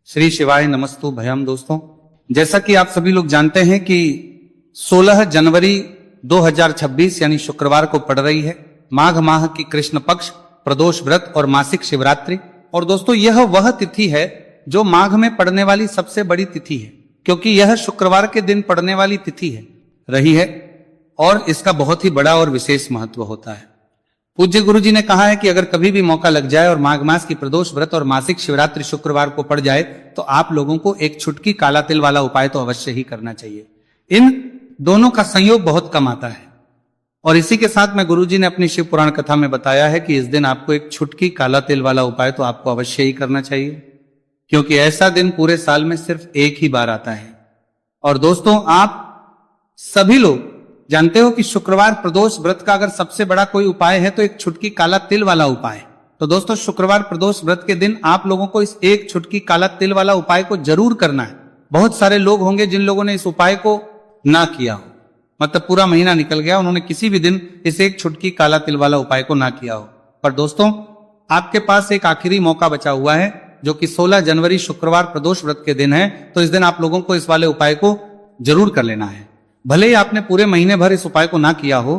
श्री शिवाय नमस्तु भयम। दोस्तों, जैसा कि आप सभी लोग जानते हैं कि 16 जनवरी 2026 यानी शुक्रवार को पड़ रही है माघ माह की कृष्ण पक्ष प्रदोष व्रत और मासिक शिवरात्रि। और दोस्तों, यह वह तिथि है जो माघ में पड़ने वाली सबसे बड़ी तिथि है, क्योंकि यह शुक्रवार के दिन पड़ने वाली तिथि है रही है और इसका बहुत ही बड़ा और विशेष महत्व होता है। पूज्य गुरु जी ने कहा है कि अगर कभी भी मौका लग जाए और माघ मास की प्रदोष व्रत और मासिक शिवरात्रि शुक्रवार को पड़ जाए तो आप लोगों को एक छुटकी काला तिल वाला उपाय तो अवश्य ही करना चाहिए। इन दोनों का संयोग बहुत कम आता है और इसी के साथ में गुरु जी ने अपनी शिव पुराण कथा में बताया है कि इस दिन आपको एक छुटकी काला तिल वाला उपाय तो आपको अवश्य ही करना चाहिए, क्योंकि ऐसा दिन पूरे साल में सिर्फ एक ही बार आता है। और दोस्तों, आप सभी लोग जानते हो कि शुक्रवार प्रदोष व्रत का अगर सबसे बड़ा कोई उपाय है तो एक छुटकी काला तिल वाला उपाय। तो दोस्तों, शुक्रवार प्रदोष व्रत के दिन आप लोगों को इस एक छुटकी काला तिल वाला उपाय को जरूर करना है। बहुत सारे लोग होंगे जिन लोगों ने इस उपाय को ना किया हो, मतलब पूरा महीना निकल गया, उन्होंने किसी भी दिन इस एक छुटकी काला तिल वाला उपाय को ना किया हो। पर दोस्तों, आपके पास एक आखिरी मौका बचा हुआ है जो कि 16 जनवरी शुक्रवार प्रदोष व्रत के दिन है। तो इस दिन आप लोगों को इस वाले उपाय को जरूर कर लेना है। भले ही आपने पूरे महीने भर इस उपाय को ना किया हो,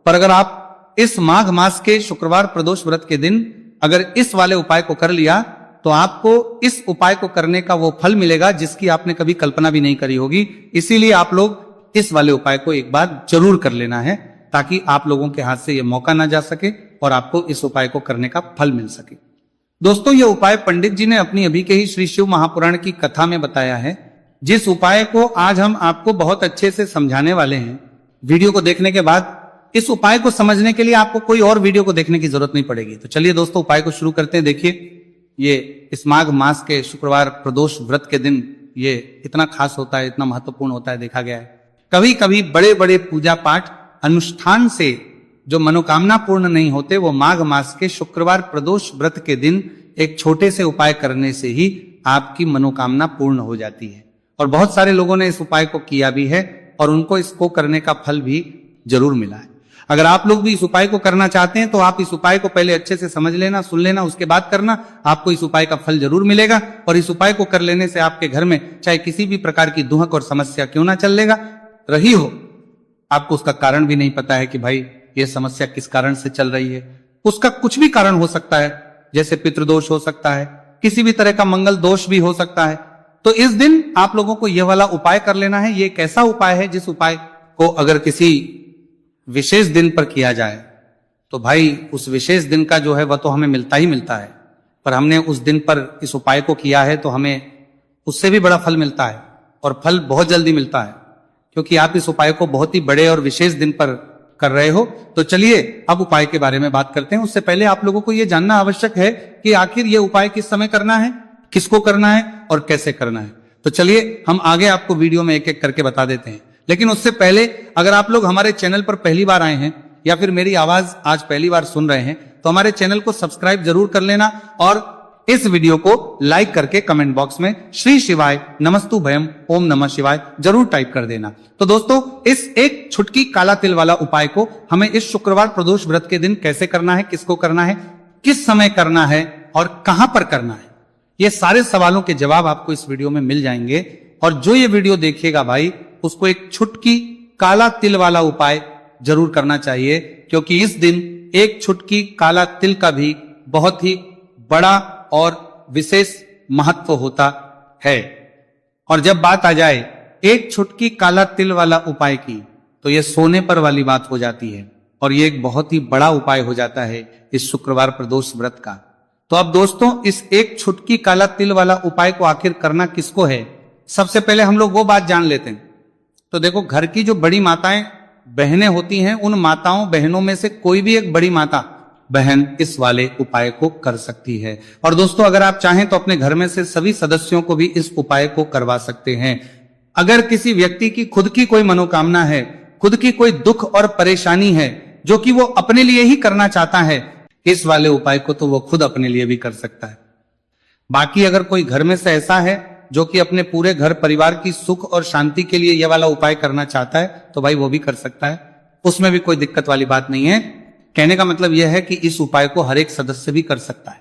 पर अगर आप इस माघ मास के शुक्रवार प्रदोष व्रत के दिन अगर इस वाले उपाय को कर लिया तो आपको इस उपाय को करने का वो फल मिलेगा जिसकी आपने कभी कल्पना भी नहीं करी होगी। इसीलिए आप लोग इस वाले उपाय को एक बार जरूर कर लेना है ताकि आप लोगों के हाथ से ये मौका ना जा सके और आपको इस उपाय को करने का फल मिल सके। दोस्तों, ये उपाय पंडित जी ने अपनी अभी के ही श्री शिव महापुराण की कथा में बताया है, जिस उपाय को आज हम आपको बहुत अच्छे से समझाने वाले हैं। वीडियो को देखने के बाद इस उपाय को समझने के लिए आपको कोई और वीडियो को देखने की जरूरत नहीं पड़ेगी। तो चलिए दोस्तों, उपाय को शुरू करते हैं। देखिए, ये इस माघ मास के शुक्रवार प्रदोष व्रत के दिन ये इतना खास होता है, इतना महत्वपूर्ण होता है, देखा गया है। कभी कभी बड़े बड़े पूजा पाठ अनुष्ठान से जो मनोकामना पूर्ण नहीं होते, वो माघ मास के शुक्रवार प्रदोष व्रत के दिन एक छोटे से उपाय करने से ही आपकी मनोकामना पूर्ण हो जाती है। और बहुत सारे लोगों ने इस उपाय को किया भी है और उनको इसको करने का फल भी जरूर मिला है। अगर आप लोग भी इस उपाय को करना चाहते हैं तो आप इस उपाय को पहले अच्छे से समझ लेना, सुन लेना, उसके बाद करना। आपको इस उपाय का फल जरूर मिलेगा और इस उपाय को कर लेने से आपके घर में चाहे किसी भी प्रकार की दुहक और समस्या क्यों ना चल रही हो, आपको उसका कारण भी नहीं पता है कि भाई ये समस्या किस कारण से चल रही है। उसका कुछ भी कारण हो सकता है, जैसे पितृदोष हो सकता है, किसी भी तरह का मंगल दोष भी हो सकता है। तो इस दिन आप लोगों को यह वाला उपाय कर लेना है। ये एक ऐसा उपाय है जिस उपाय को अगर किसी विशेष दिन पर किया जाए तो भाई उस विशेष दिन का जो है वह तो हमें मिलता ही मिलता है, पर हमने उस दिन पर इस उपाय को किया है तो हमें उससे भी बड़ा फल मिलता है और फल बहुत जल्दी मिलता है, क्योंकि आप इस उपाय को बहुत ही बड़े और विशेष दिन पर कर रहे हो। तो चलिए अब उपाय के बारे में बात करते हैं। उससे पहले आप लोगों को यह जानना आवश्यक है कि आखिर यह उपाय किस समय करना है, किसको करना है और कैसे करना है। तो चलिए हम आगे आपको वीडियो में एक एक करके बता देते हैं। लेकिन उससे पहले अगर आप लोग हमारे चैनल पर पहली बार आए हैं या फिर मेरी आवाज आज पहली बार सुन रहे हैं तो हमारे चैनल को सब्सक्राइब जरूर कर लेना और इस वीडियो को लाइक करके कमेंट बॉक्स में श्री शिवाय नमस्तु भयम ओम नमः शिवाय जरूर टाइप कर देना। तो दोस्तों, इस एक छुटकी काला तिल वाला उपाय को हमें इस शुक्रवार प्रदोष व्रत के दिन कैसे करना है, किसको करना है, किस समय करना है और कहां पर करना है, ये सारे सवालों के जवाब आपको इस वीडियो में मिल जाएंगे। और जो ये वीडियो देखेगा भाई उसको एक छुटकी काला तिल वाला उपाय जरूर करना चाहिए, क्योंकि इस दिन एक छुटकी काला तिल का भी बहुत ही बड़ा और विशेष महत्व होता है। और जब बात आ जाए एक छुटकी काला तिल वाला उपाय की तो यह सोने पर वाली बात हो जाती है और यह एक बहुत ही बड़ा उपाय हो जाता है इस शुक्रवार प्रदोष व्रत का। तो अब दोस्तों, इस एक छुटकी काला तिल वाला उपाय को आखिर करना किसको है, सबसे पहले हम लोग वो बात जान लेते हैं। तो देखो, घर की जो बड़ी माताएं बहनें होती हैं, उन माताओं बहनों में से कोई भी एक बड़ी माता बहन इस वाले उपाय को कर सकती है। और दोस्तों, अगर आप चाहें तो अपने घर में से सभी सदस्यों को भी इस उपाय को करवा सकते हैं। अगर किसी व्यक्ति की खुद की कोई मनोकामना है, खुद की कोई दुख और परेशानी है जो कि वो अपने लिए ही करना चाहता है, इस वाले उपाय को तो वो खुद अपने लिए भी कर सकता है। बाकी अगर कोई घर में से ऐसा है जो कि अपने पूरे घर परिवार की सुख और शांति के लिए यह वाला उपाय करना चाहता है तो भाई वो भी कर सकता है, उसमें भी कोई दिक्कत वाली बात नहीं है। कहने का मतलब यह है कि इस उपाय को हर एक सदस्य भी कर सकता है।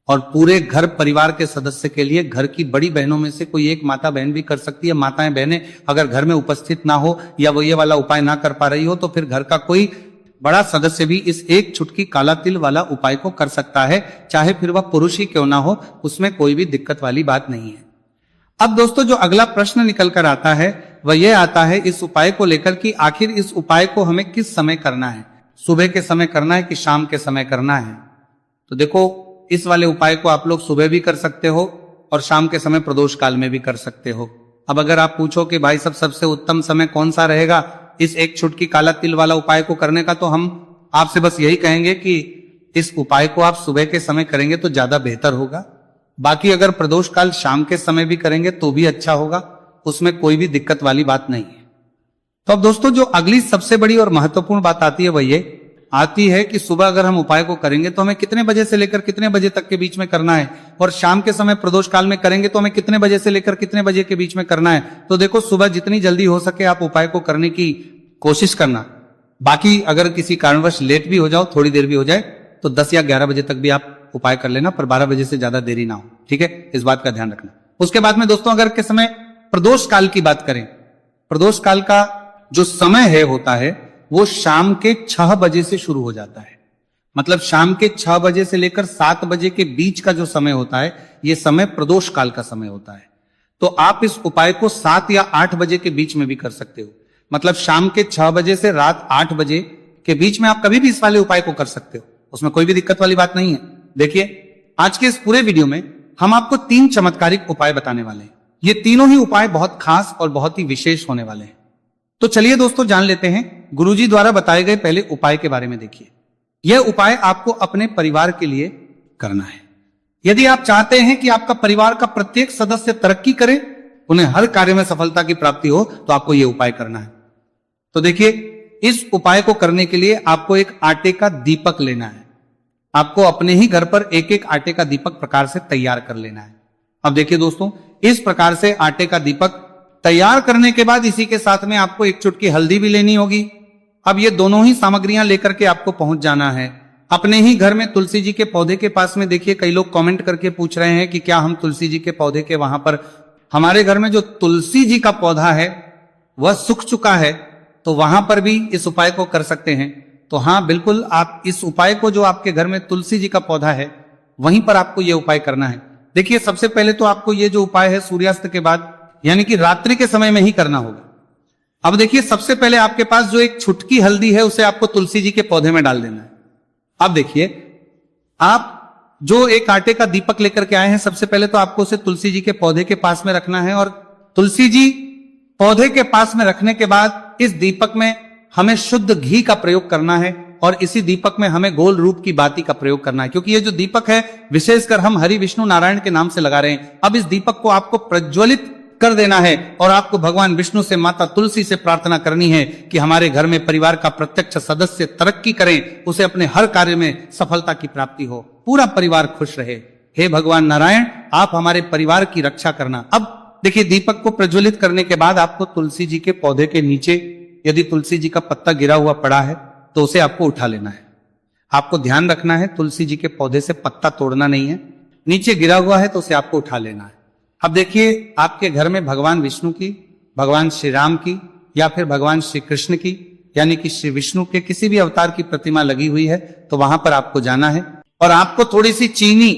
और पूरे घर परिवार के सदस्य के लिए घर की बड़ी बहनों में से कोई एक माता बहन भी कर सकती है। माताएं बहनें अगर घर में उपस्थित ना हो या वो ये वाला उपाय ना कर पा रही हो तो फिर घर का कोई बड़ा सदस्य भी इस एक चुटकी काला तिल वाला उपाय को कर सकता है, चाहे फिर वह पुरुष ही क्यों ना हो, उसमें कोई भी दिक्कत वाली बात नहीं है। अब दोस्तों जो अगला प्रश्न निकल कर आता है वह यह आता है इस उपाय को लेकर कि आखिर इस उपाय को हमें किस समय करना है, सुबह के समय करना है कि शाम के समय करना है। तो देखो इस वाले उपाय को आप लोग सुबह भी कर सकते हो और शाम के समय प्रदोष काल में भी कर सकते हो। अब अगर आप पूछो कि भाई सबसे उत्तम समय कौन सा रहेगा इस एक चुटकी काला तिल वाला उपाय को करने का, तो हम आपसे बस यही कहेंगे कि इस उपाय को आप सुबह के समय करेंगे तो ज्यादा बेहतर होगा। बाकी अगर प्रदोष काल शाम के समय भी करेंगे तो भी अच्छा होगा, उसमें कोई भी दिक्कत वाली बात नहीं है। तो अब दोस्तों जो अगली सबसे बड़ी और महत्वपूर्ण बात आती है वह ये आती है कि सुबह अगर हम उपाय को करेंगे तो हमें कितने बजे से लेकर कितने बजे तक के बीच में करना है, और शाम के समय प्रदोष काल में करेंगे तो हमें कितने बजे से लेकर कितने बजे के बीच में करना है। तो देखो सुबह जितनी जल्दी हो सके आप उपाय को करने की कोशिश करना। बाकी अगर किसी कारणवश लेट भी हो जाओ, थोड़ी देर भी हो जाए, तो 10 या 11 बजे तक भी आप उपाय कर लेना, पर 12 बजे से ज्यादा देरी ना हो, ठीक है, इस बात का ध्यान रखना। उसके बाद में दोस्तों अगर के समय प्रदोष काल की बात करें, प्रदोष काल का जो समय है होता है वो शाम के 6 बजे से शुरू हो जाता है। मतलब शाम के 6 बजे से लेकर 7 बजे के बीच का जो समय होता है यह समय प्रदोष काल का समय होता है। तो आप इस उपाय को 7 या 8 बजे के बीच में भी कर सकते हो। मतलब शाम के 6 बजे से रात 8 बजे के बीच में आप कभी भी इस वाले उपाय को कर सकते हो, उसमें कोई भी दिक्कत वाली बात नहीं है। देखिए आज के इस पूरे वीडियो में हम आपको 3 चमत्कारिक उपाय बताने वाले हैं। ये तीनों ही उपाय बहुत खास और बहुत ही विशेष होने वाले हैं। तो चलिए दोस्तों जान लेते हैं गुरुजी द्वारा बताए गए पहले उपाय के बारे में। देखिए यह उपाय आपको अपने परिवार के लिए करना है। यदि आप चाहते हैं कि आपका परिवार का प्रत्येक सदस्य तरक्की करे, उन्हें हर कार्य में सफलता की प्राप्ति हो, तो आपको यह उपाय करना है। तो देखिए इस उपाय को करने के लिए आपको एक आटे का दीपक लेना है। आपको अपने ही घर पर एक एक आटे का दीपक प्रकार से तैयार कर लेना है। अब देखिए दोस्तों इस प्रकार से आटे का दीपक तैयार करने के बाद इसी के साथ में आपको एक चुटकी हल्दी भी लेनी होगी। अब ये दोनों ही सामग्रियां लेकर के आपको पहुंच जाना है अपने ही घर में तुलसी जी के पौधे के पास में। देखिए कई लोग कमेंट करके पूछ रहे हैं कि क्या हम तुलसी जी के पौधे के वहां पर, हमारे घर में जो तुलसी जी का पौधा है वह सूख चुका है, तो वहां पर भी इस उपाय को कर सकते हैं। तो हाँ बिल्कुल आप इस उपाय को, जो आपके घर में तुलसी जी का पौधा है वहीं पर आपको यह उपाय करना है। देखिए सबसे पहले तो आपको ये जो उपाय है सूर्यास्त के बाद यानी कि रात्रि के समय में ही करना होगा। अब देखिए सबसे पहले आपके पास जो एक छुटकी हल्दी है उसे आपको तुलसी जी के पौधे में डाल देना है। अब देखिए आप जो एक आटे का दीपक लेकर के आए हैं, सबसे पहले तो आपको उसे तुलसी जी के पौधे के पास में रखना है, और तुलसी जी पौधे के पास में रखने के बाद इस दीपक में हमें शुद्ध घी का प्रयोग करना है, और इसी दीपक में हमें गोल रूप की बाती का प्रयोग करना है। क्योंकि ये जो दीपक है विशेषकर हम हरि विष्णु नारायण के नाम से लगा रहे हैं। अब इस दीपक को आपको प्रज्वलित कर देना है और आपको भगवान विष्णु से, माता तुलसी से प्रार्थना करनी है कि हमारे घर में परिवार का प्रत्यक्ष सदस्य तरक्की करें, उसे अपने हर कार्य में सफलता की प्राप्ति हो, पूरा परिवार खुश रहे। हे भगवान नारायण आप हमारे परिवार की रक्षा करना। अब देखिए दीपक को प्रज्वलित करने के बाद आपको तुलसी जी के पौधे के नीचे यदि तुलसी जी का पत्ता गिरा हुआ पड़ा है तो उसे आपको उठा लेना है। आपको ध्यान रखना है तुलसी जी के पौधे से पत्ता तोड़ना नहीं है, नीचे गिरा हुआ है तो उसे आपको उठा लेना है। अब देखिए आपके घर में भगवान विष्णु की, भगवान श्री राम की या फिर भगवान श्री कृष्ण की यानी कि श्री विष्णु के किसी भी अवतार की प्रतिमा लगी हुई है, तो वहां पर आपको जाना है और आपको थोड़ी सी चीनी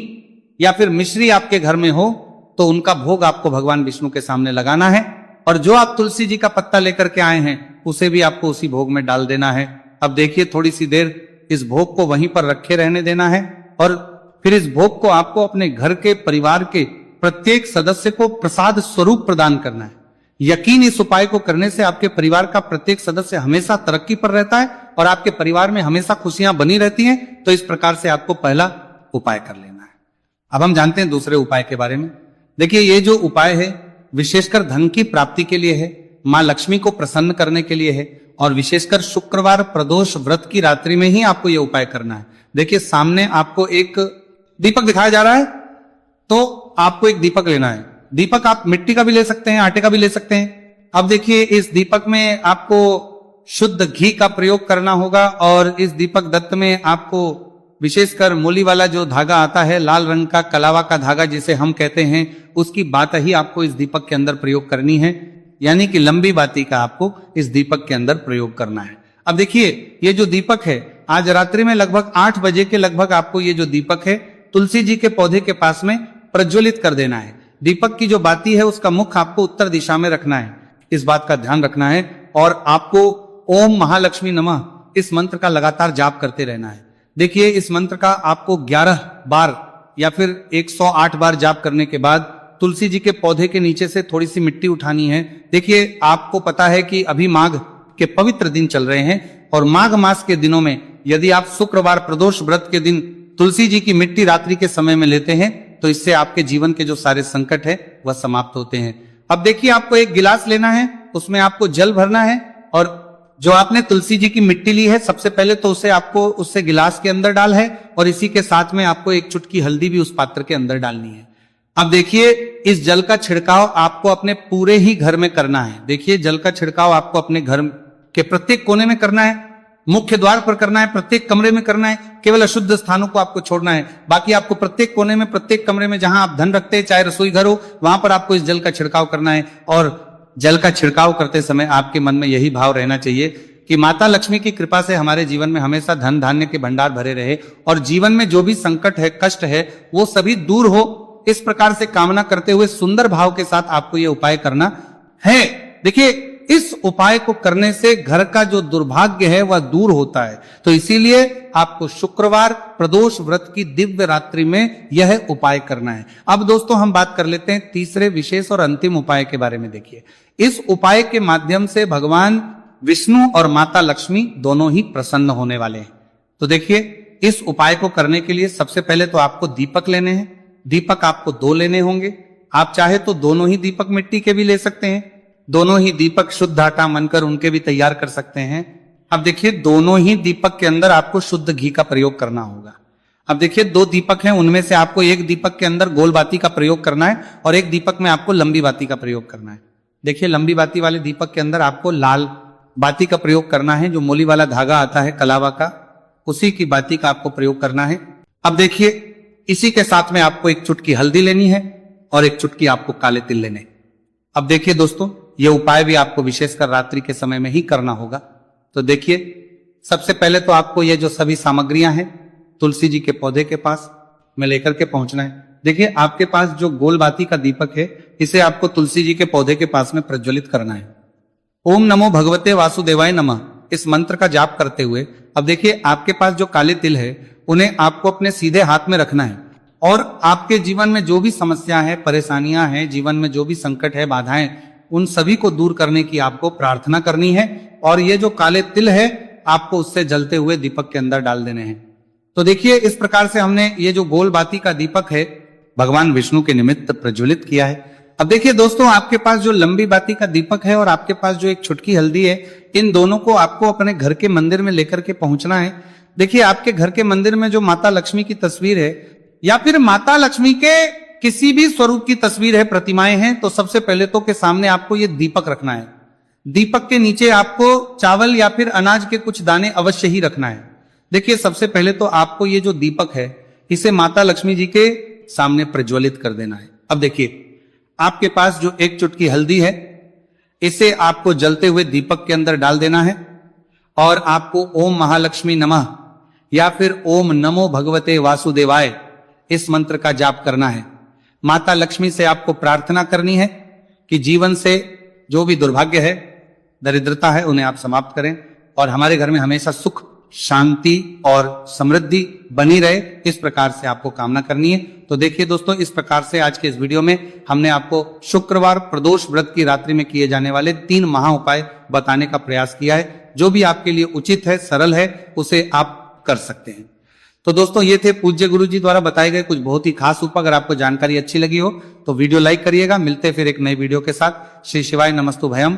या फिर मिश्री आपके घर में हो तो उनका भोग आपको भगवान विष्णु के सामने लगाना है, और जो आप तुलसी जी का पत्ता लेकर के आए हैं उसे भी आपको उसी भोग में डाल देना है। अब देखिए थोड़ी सी देर इस भोग को वहीं पर रखे रहने देना है, और फिर इस भोग को आपको अपने घर के परिवार के प्रत्येक सदस्य को प्रसाद स्वरूप प्रदान करना है। यकीन इस उपाय को करने से आपके परिवार का प्रत्येक सदस्य हमेशा तरक्की पर रहता है और आपके परिवार में हमेशा खुशियां बनी रहती हैं। तो इस प्रकार से आपको पहला उपाय कर लेना है। अब हम जानते हैं दूसरे उपाय के बारे में। देखिए ये जो उपाय है विशेषकर धन की प्राप्ति के लिए है, माँ लक्ष्मी को प्रसन्न करने के लिए है, और विशेषकर शुक्रवार प्रदोष व्रत की रात्रि में ही आपको यह उपाय करना है। देखिए सामने आपको एक दीपक दिखाया जा रहा है, तो आपको एक दीपक लेना है। दीपक आप मिट्टी का भी ले सकते हैं, आटे का भी ले सकते हैं। अब देखिए इस दीपक में आपको शुद्ध घी का प्रयोग करना होगा, और इस दीपक दत्त में आपको विशेषकर मूली वाला जो धागा आता है, लाल रंग का कलावा का धागा जिसे हम कहते हैं, उसकी बात ही आपको इस दीपक के अंदर प्रयोग करनी है, यानी कि लंबी बाती का आपको इस दीपक के अंदर प्रयोग करना है। अब देखिए, ये जो दीपक है, आज रात्रि में लगभग 8 बजे के लगभग आपको ये जो दीपक है तुलसी जी के पौधे के पास में प्रज्वलित कर देना है। दीपक की जो बाती है उसका मुख आपको उत्तर दिशा में रखना है, इस बात का ध्यान रखना है। और आपको ओम महालक्ष्मी नमः इस मंत्र का लगातार जाप करते रहना है। देखिए, इस मंत्र का आपको 11 बार या फिर 108 बार जाप करने के बाद तुलसी जी के पौधे के नीचे से थोड़ी सी मिट्टी उठानी है। देखिए, आपको पता है कि अभी माघ के पवित्र दिन चल रहे हैं और माघ मास के दिनों में यदि आप शुक्रवार प्रदोष व्रत के दिन तुलसी जी की मिट्टी रात्रि के समय में लेते हैं तो इससे आपके जीवन के जो सारे संकट है वह समाप्त होते हैं। अब देखिए, आपको एक गिलास लेना है, उसमें आपको जल भरना है और जो आपने तुलसी जी की मिट्टी ली है सबसे पहले तो उसे आपको उससे गिलास के अंदर डाल है और इसी के साथ में आपको एक चुटकी हल्दी भी उस पात्र के अंदर डालनी है। अब देखिए, इस जल का छिड़काव आपको अपने पूरे ही घर में करना है। देखिए, जल का छिड़काव आपको अपने घर के प्रत्येक कोने में करना है, मुख्य द्वार पर करना है, प्रत्येक कमरे में करना है, केवल अशुद्ध स्थानों को आपको छोड़ना है। बाकी आपको प्रत्येक कोने में, प्रत्येक कमरे में जहां आप धन रखते हैं, चाहे रसोई घर हो, वहां पर आपको इस जल का छिड़काव करना है। और जल का छिड़काव करते समय आपके मन में यही भाव रहना चाहिए कि माता लक्ष्मी की कृपा से हमारे जीवन में हमेशा धन धान्य के भंडार भरे रहे और जीवन में जो भी संकट है, कष्ट है, वो सभी दूर हो। इस प्रकार से कामना करते हुए सुंदर भाव के साथ आपको यह उपाय करना है। देखिए, इस उपाय को करने से घर का जो दुर्भाग्य है वह दूर होता है। तो इसीलिए आपको शुक्रवार प्रदोष व्रत की दिव्य रात्रि में यह उपाय करना है। अब दोस्तों, हम बात कर लेते हैं तीसरे विशेष और अंतिम उपाय के बारे में। देखिए, इस उपाय के माध्यम से भगवान विष्णु और माता लक्ष्मी दोनों ही प्रसन्न होने वाले हैं। तो देखिए, इस उपाय को करने के लिए सबसे पहले तो आपको दीपक लेने हैं। दीपक आपको 2 लेने होंगे। आप चाहे तो दोनों ही दीपक मिट्टी के भी ले सकते हैं, दोनों ही दीपक शुद्ध आटा मनकर उनके भी तैयार कर सकते हैं। अब देखिए, दोनों ही दीपक के अंदर आपको शुद्ध घी का प्रयोग करना होगा। अब देखिए, 2 दीपक हैं, उनमें से आपको एक दीपक के अंदर गोल बाती का प्रयोग करना है और एक दीपक में आपको लंबी बाती का प्रयोग करना है। देखिए, लंबी बाती वाले दीपक के अंदर आपको लाल बाती का प्रयोग करना है, जो मूली वाला धागा आता है कलावा का, उसी की बाती का आपको प्रयोग करना है। अब देखिए, इसी के साथ में आपको एक चुटकी हल्दी लेनी है और एक चुटकी आपको काले तिल लेने। अब देखिए दोस्तों, यह उपाय भी आपको विशेषकर रात्रि के समय में ही करना होगा। तो देखिए, सबसे पहले तो आपको ये जो सभी सामग्रियां हैं तुलसी जी के पौधे के पास में लेकर के पहुंचना है। देखिए, आपके पास जो गोल बाती का दीपक है, इसे आपको तुलसी जी के पौधे के पास में प्रज्वलित करना है। ओम नमो भगवते वासुदेवाय नमः इस मंत्र का जाप करते हुए, अब देखिए, आपके पास जो काले तिल है उन्हें आपको अपने सीधे हाथ में रखना है और आपके जीवन में जो भी समस्या है, परेशानियां हैं, जीवन में जो भी संकट है, बाधाएं, उन सभी को दूर करने की आपको प्रार्थना करनी है। और ये जो काले तिल है आपको उससे जलते हुए दीपक के अंदर डाल देने हैं। तो देखिए, इस प्रकार से हमने ये जो गोल बाती का दीपक है भगवान विष्णु के निमित्त प्रज्वलित किया है। अब देखिए दोस्तों, आपके पास जो लंबी बाती का दीपक है और आपके पास जो एक छुटकी हल्दी है, इन दोनों को आपको अपने घर के मंदिर में लेकर के पहुंचना है। देखिए, आपके घर के मंदिर में जो माता लक्ष्मी की तस्वीर है या फिर माता लक्ष्मी के किसी भी स्वरूप की तस्वीर है, प्रतिमाएं हैं, तो सबसे पहले तो के सामने आपको ये दीपक रखना है। दीपक के नीचे आपको चावल या फिर अनाज के कुछ दाने अवश्य ही रखना है। देखिए, सबसे पहले तो आपको ये जो दीपक है इसे माता लक्ष्मी जी के सामने प्रज्वलित कर देना है। अब देखिए, आपके पास जो एक चुटकी हल्दी है इसे आपको जलते हुए दीपक के अंदर डाल देना है और आपको ओम महालक्ष्मी नमः या फिर ओम नमो भगवते वासुदेवाय इस मंत्र का जाप करना है। माता लक्ष्मी से आपको प्रार्थना करनी है कि जीवन से जो भी दुर्भाग्य है, दरिद्रता है, उन्हें आप समाप्त करें और हमारे घर में हमेशा सुख, शांति और समृद्धि बनी रहे, इस प्रकार से आपको कामना करनी है। तो देखिए दोस्तों, इस प्रकार से आज के इस वीडियो में हमने आपको शुक्रवार प्रदोष व्रत की रात्रि में किए जाने वाले 3 महा उपाय बताने का प्रयास किया है। जो भी आपके लिए उचित है, सरल है, उसे आप कर सकते हैं। तो दोस्तों, ये थे पूज्य गुरु जी द्वारा बताए गए कुछ बहुत ही खास उपाय। अगर आपको जानकारी अच्छी लगी हो तो वीडियो लाइक करिएगा। मिलते फिर एक नई वीडियो के साथ। श्री शिवाय नमस्तु भयम।